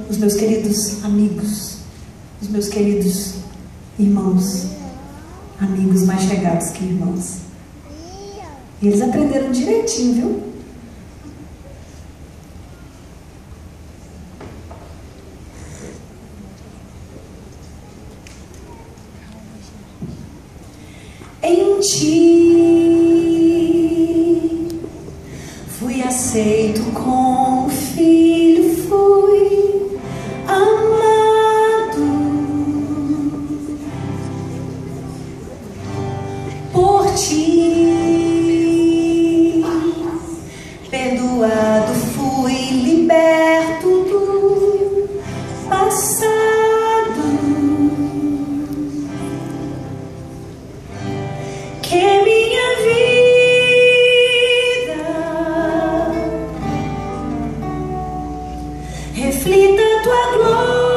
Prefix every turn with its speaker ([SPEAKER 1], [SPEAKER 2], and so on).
[SPEAKER 1] Os meus queridos amigos, os meus queridos irmãos, amigos mais chegados que irmãos. E eles aprenderam direitinho, viu? Em ti fui aceito como filho, fui amado por ti, perdoado fui, liberto do passado. Que minha vida reflita tua glória.